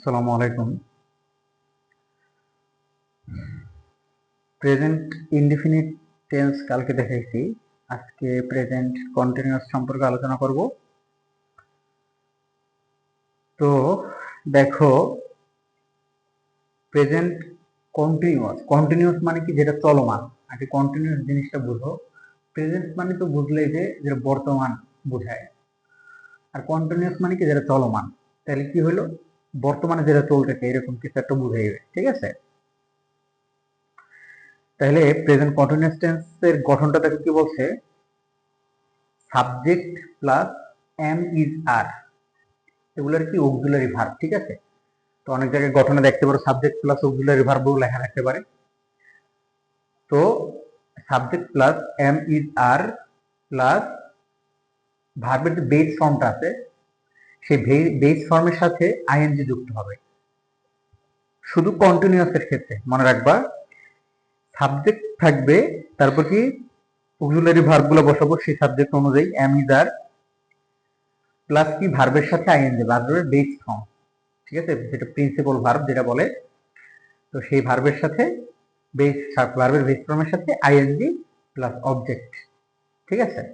আসসালামু আলাইকুম। Present indefinite tense কালকে দেখাইছি, আজকে প্রেজেন্ট কন্টিনিউয়াস সম্পর্কে আলোচনা করব। তো দেখো, প্রেজেন্ট কন্টিনিউয়াস মানে কি, যেটা চলমান। আগে কন্টিনিউয়াস জিনিসটা বুঝো। প্রেজেন্ট মানে তো বুঝলেই যে যেটা বর্তমান বোঝায়, আর কন্টিনিউয়াস মানে কি, যেটা চলমান। তাহলে কি হলো, বর্তমানে যেটা চলতেছে এরকম কিছু একটা বুঝাইবে, ঠিক আছে। তাহলে প্রেজেন্ট কন্টিনিউয়াস টেন্সের গঠনটা দেখো কি বলছে, সাবজেক্ট প্লাস এম ইজ আর, এগুলোর কি অক্সিলারি ভার্ব, ঠিক আছে। তো অনেক জায়গায় গঠনে দেখতে পারো সাবজেক্ট প্লাস অক্সিলারি ভার্বও লেখা রাখতে পারে। তো subject plus am is are plus ভার্বের যে বেস ফর্মটা আছে, সেই বেস ফর্মের সাথে আইএনজি যুক্ত হবে। শুধু কন্টিনিউয়াসের ক্ষেত্রে মনে রাখবা, সাবজেক্ট থাকবে, তারপর কি অক্সিলারি ভার্বগুলো বসাবো সেই সাবজেক্ট অনুযায়ী, এম ইজ আর প্লাস কি ভার্বের সাথে আইএনজি, ভার্বের বেস ফর্ম, ঠিক আছে, যেটা প্রিন্সিপাল ভার্ব যেটা বলে। তো সেই ভার্বের সাথে ভার্বের বেস ফর্মের সাথে আইএনজি প্লাস অবজেক্ট, ঠিক আছে।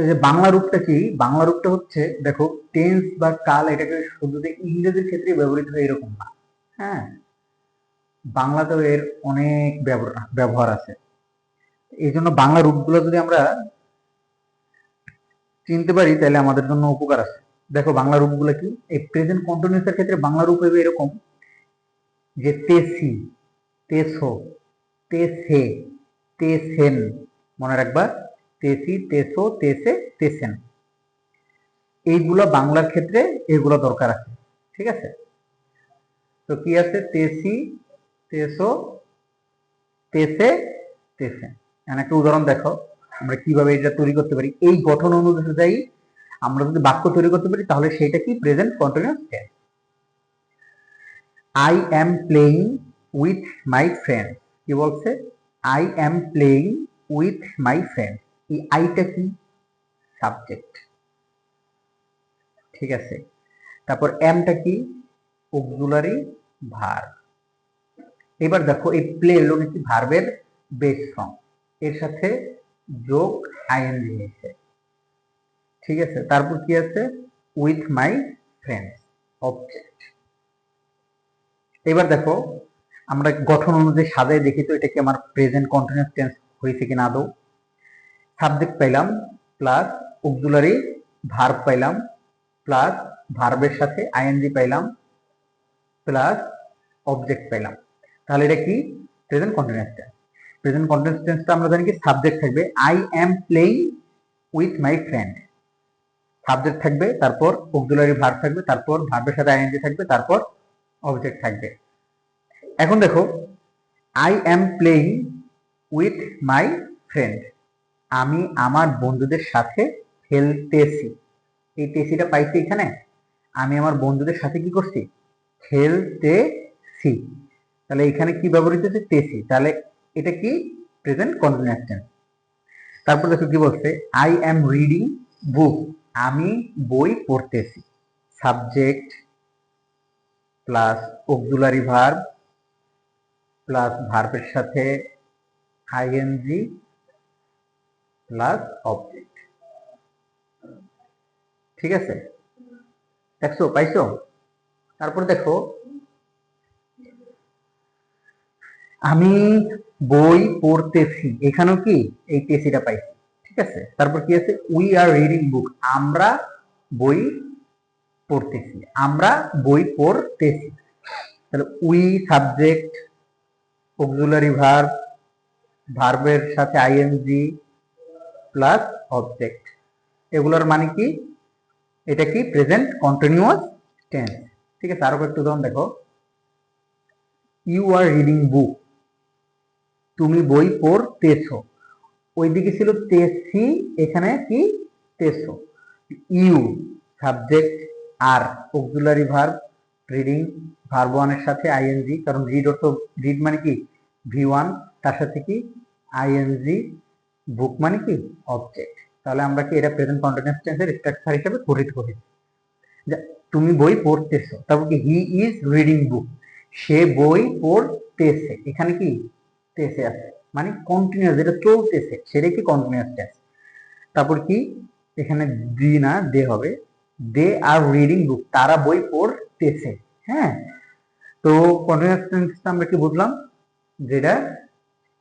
যে বাংলা রূপটা কি, বাংলা রূপটা হচ্ছে দেখো, টেন্স বা কাল এটাকে শুধু যে ইংরেজির ক্ষেত্রে ব্যবহৃত হয় এরকম না। হ্যাঁ, বাংলাতেও এর অনেক ব্যবহার আছে। এই জন্য বাংলা রূপগুলো যদি আমরা চিনতে পারি তাহলে আমাদের জন্য উপকার আছে। দেখো বাংলা রূপগুলো কি, এই প্রেজেন্ট কন্টিনিউয়াসের ক্ষেত্রে বাংলা রূপ হবে এরকম, যে তেসি, তেসো, তেসে, তেসেন। মনে রাখবা, তেসি, তেসো, তেসে, তেসেন, এইগুলো বাংলার ক্ষেত্রে এগুলো দরকার আছে, ঠিক আছে। তো কি আছে, তেসি, তেসো, তেসে, তেসেন। এখানে একটা উদাহরণ দেখো, আমরা কিভাবে এটা তৈরি করতে পারি। এই গঠন অনুযায়ী আমরা যদি বাক্য তৈরি করতে পারি তাহলে সেটা কি present continuous tense. I am playing with my friend, কি বলছে, I am playing with my friend. এই আইটা কি, সাবজেক্ট, ঠিক আছে। তারপর এমটা কি, অক্সিলারি ভার্ব। এবার দেখো, এই প্লে হলো কি ভার্বের বেস ফর্ম, এর সাথে যোগ আইএনজি নিচ্ছে, ঠিক আছে। তারপর কি আছে, উইথ মাই ফ্রেন্ডস, অবজেক্ট। এবার দেখো, আমরা গঠন অনুযায়ী সাজাই দেখি তো এটা কি আমার প্রেজেন্ট কন্টিনিউয়াস টেন্স হয়েছে কিনা আদৌ। সাবজেক্ট পাইলাম প্লাস অক্সিলারি ভার্ব পাইলাম প্লাস ভার্বের সাথে আইএনজি পাইলাম প্লাস অবজেক্ট পাইলাম, তাহলে এটা কি present continuous tense. Present continuous টেন্সটা আমরা জানি কি, সাবজেক্ট থাকবে I am playing with my friend, subject থাকবে, তারপর অক্সিলারি ভার্ব থাকবে, তারপর ভার্বের সাথে আইএনজি থাকবে, তারপর অবজেক্ট থাকবে। এখন দেখো, I am playing with my friend, আমি আমার বন্ধুদের সাথে খেলতেছি। এই টেসিটা পাইছি এখানে, আমি আমার বন্ধুদের সাথে কি করছি, খেলতেছি। তাহলে এখানে কি ব্যবহৃত হচ্ছে, তেসি। তাহলে এটা কি প্রেজেন্ট কন্টিনিউয়াস টেন্স। তারপর দেখো কি বলছে, আই এম রিডিং বুক, আমি বই পড়তেছি। Subject plus auxiliary verb plus ভার্বের সাথে আইএনজি প্লাস অবজেক্ট, ঠিক আছে। দেখছো, পাইছো। তারপর দেখো, আমি বই পড়তেছি, এখানেও কি এই টেসিটা পাইছি, ঠিক আছে। তারপর কি আছে, উই আর রিডিং বুক, আমরা বই পড়তেছি, আমরা বই পড়তেছি। তাহলে উই সাবজেক্ট, অক্সিলারি ভার্ব, ভার্বের সাথে আইএনজি প্লাস অবজেক্ট, এগুলোর মানে কি, এটা কি প্রেজেন্ট কন্টিনিউয়াস টেন্স, ঠিক আছে। আরো একটু উদাহরণ দেখো, ইউ আর রিডিং বুক, তুমি বই পড়তেছো। ওইদিকে ছিল তেসি, এখানে কি তেসো। ইউ সাবজেক্ট, আর অক্সিলারি ভার্ব, রিডিং ভার্ব ওয়ানের সাথে আইএনজি, কারণ রিড অর্থ, রিড মানে কি ভি ওয়ান, তার সাথে কি আইএনজি, বুক মানে কি অবজেক্ট। তাহলে আমরা কি এটা প্রেজেন্ট কন্টিনিউয়াস টেন্সের স্ট্রাকচার হিসেবে গঠিত করি। তুমি বই পড়তেছো, তারপর কি হি ইজ রিডিং বুক, সে বই পড়তেছে, এখানে কি তেসে আছে, মানে কন্টিনিউয়াস, যেটা চলতেছে সেটা কি কন্টিনিউয়াস টেন্স। তারপর কি এখানে দি না দে হবে, দে আর রিডিং বুক, তারা বই পড়তেছে। হ্যাঁ, তো কন্টিনিউয়াস টেন্সটা আমরা কি বুঝলাম, যেটা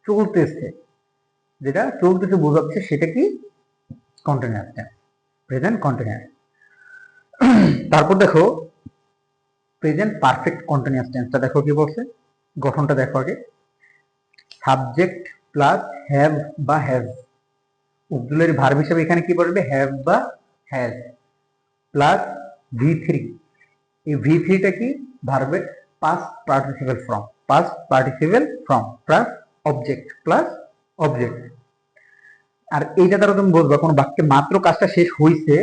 চলতেছে, যেটা চলতেছে বোঝাচ্ছে সেটা কি কন্টিনিউয়াস টেন্স, প্রেজেন্ট কন্টিনিউয়াস। তারপর দেখো প্রেজেন্ট পারফেক্ট কন্টিনিউয়াস টেন্সটা দেখো কি বলছে, গঠনটা দেখো আগে। সাবজেক্ট প্লাস হ্যাভ বা হ্যাজ, অক্সিলারি ভার্ব হিসেবে এখানে কি বলবে, হ্যাভ বা হ্যাজ, প্লাস V3, এই V3টা কি ভার্বের past participle form, past participle form plus object, plus object. আর এইটা দ্বারা তুমি বুঝবা কোনো বাক্যে মাত্র কাজটা শেষ হয়েছে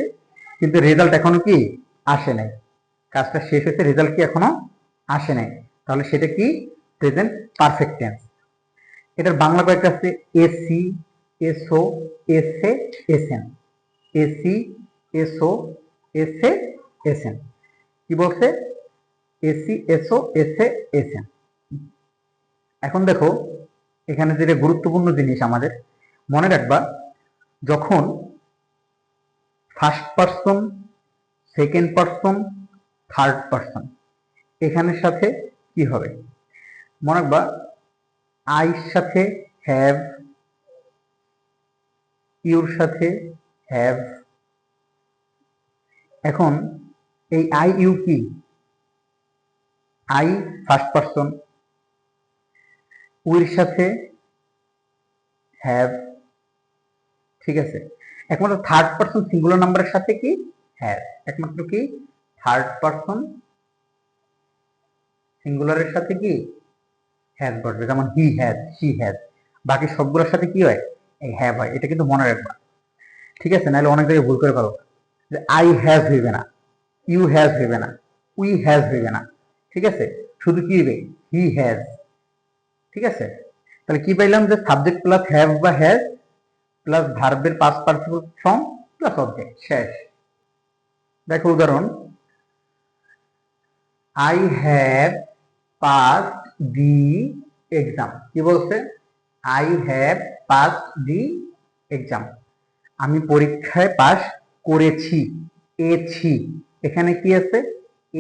কিন্তু রেজাল্ট এখনো কি আসে নাই, কাজটা শেষ হয়েছে রেজাল্ট কি এখনো আসে নাই, তাহলে সেটা কি প্রেজেন্ট পারফেক্ট টেন্স। এটার বাংলা কয়েকটা আছে, এসি, এসও, এসে, এসএন, এসি, এসও, এসে, এসএন। কি বলছে, এসি, এসও, এসে, এসএন। এখন দেখো এখানে যেটা গুরুত্বপূর্ণ জিনিস আমাদের মনে রাখবা, যখন first person, second person, third person, এখানের সাথে কি হবে মনে রাখবা, আইর সাথে হ্যাভ, ইউর সাথে হ্যাভ। এখন এই আই ইউ কি, আই ফার্স্ট পারসন, উইর সাথে হ্যাভ, ঠিক আছে। একমাত্র থার্ড পারসন সিঙ্গুলার নাম্বারের সাথে কি হ্যাভ, একমাত্র কি থার্ড পারসন সিঙ্গুলারের সাথে কি হ্যাজ বসবে, যেমন হি হ্যাজ, শি হ্যাজ, বাকি সবগুলোর সাথে কি হয়, এই হ্যাভ হয়। এটা কিন্তু মনে রাখবা, ঠিক আছে, নাহলে অনেক জায়গায় ভুল করে ফেলো, যে আই হ্যাজ হইবে না, ইউ হ্যাজ হইবে না, উই হ্যাজ হইবে না, ঠিক আছে, শুধু কি হইবে, হি হ্যাজ। ঠিক আছে, তাহলে কি পাইলাম, যে সাবজেক্ট প্লাস হ্যাভ বা হ্যাজ প্লাস ভার্বের past participle form plus object, শেষ। দেখো উদাহরণ, I have passed the exam. কি বলছে, I have passed the exam, আমি পরীক্ষায় পাস করেছি, এছি, এখানে কি আছে,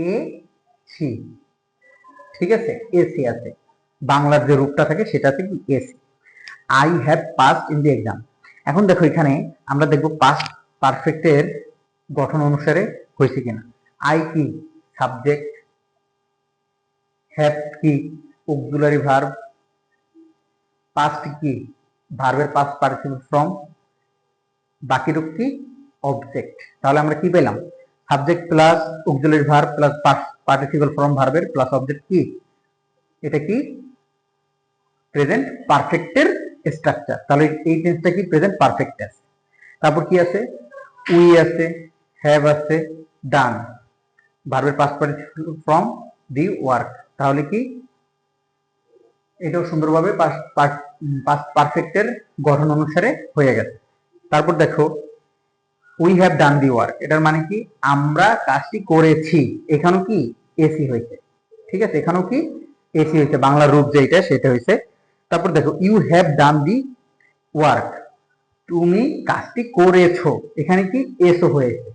এ ছি, ঠিক আছে, এসি আছে, বাংলার যে রূপটা থাকে সেটা আছে কি AC. I have passed in the exam. এখন দেখো এখানে আমরা দেখবো পাস্ট পারফেক্টের গঠন অনুসারে হয়েছে কিনা। আই কি সাবজেক্ট, হ্যাভ কি অক্সিলারি ভার্ব, পাস্ট কি ভার্বের পাস্ট পার্টিসিপল ফর্ম, বাকি রূপ কি অবজেক্ট। তাহলে আমরা কি পেলাম, subject plus auxiliary verb plus past participle form ভার্বের প্লাস অবজেক্ট কি, এটা কি প্রেজেন্ট পারফেক্টের স্ট্রাকচার। তাহলে এই টেন্সটা কি প্রেজেন্ট পারফেক্ট টেন্স। তারপর কি আছে, উই আছে, হ্যাভ আছে, ডান, ভার্বের past participle form the work, তাহলে কি এটাও সুন্দরভাবে পাস্ট পারফেক্টের গঠন অনুসারে হয়ে গেছে। তারপর দেখো we have done the work, এটার মানে কি আমরা কাজটি করেছি, এখানেও কি এসি হয়েছে, ঠিক আছে, এখানেও কি এসি হয়েছে, বাংলা রূপ যেটা সেটা হয়েছে। তারপর দেখো you have done the work, তুমি কাজটি করেছো, এখানে কি এসও হয়েছে,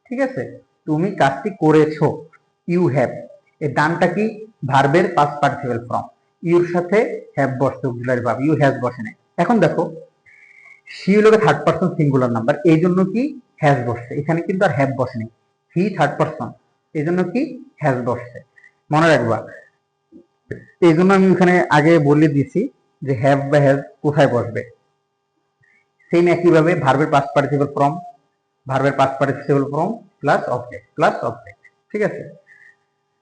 ঠিক আছে, তুমি কাজটি করেছো, ইউ হ্যাভ, এই ডানটা কি ভার্বের পাস্ট পার্টিসিপল ফর্ম, ইউর সাথে হ্যাভ বসছে অক্সিলারি ভার্ব, ইউ হ্যাজ বসে নাই। এখন দেখো সি হলো থার্ড পারসন সিঙ্গুলার নাম্বার, এই জন্য কি হ্যাজ বসছে, এখানে কিন্তু আর হ্যাভ বসে নেই, হি থার্ড পারসন, এই জন্য কি হ্যাজ বসছে, মনে রাখবা। এই জন্য আমি এখানে আগে বলে দিছি যে হ্যাভ বা হ্যাজ কোথায় বসবে। সেম একইভাবে ভার্বের পাস্ট পার্টিসিপল ফর্ম, ভার্বের past participle form plus object, plus object, ঠিক আছে।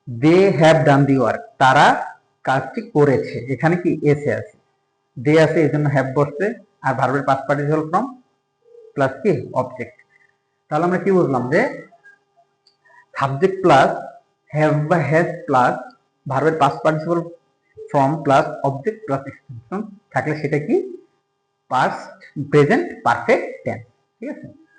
They have done the work, তারা কাজটি করেছে, এখানে কি এসে আছে, দে আছে এই জন্য হ্যাভ বসছে, আর ভার্বের পাস্ট পার্টিসিপল ফর্ম প্লাস কি অবজেক্ট। তাহলে আমরা কি বুঝলাম, যে সাবজেক্ট প্লাস হ্যাভ বা হ্যাজ প্লাস ভার্বের past participle form plus object plus extension থাকলে সেটা কি পাস্ট প্রেজেন্ট পারফেক্ট টেন্স, ঠিক আছে।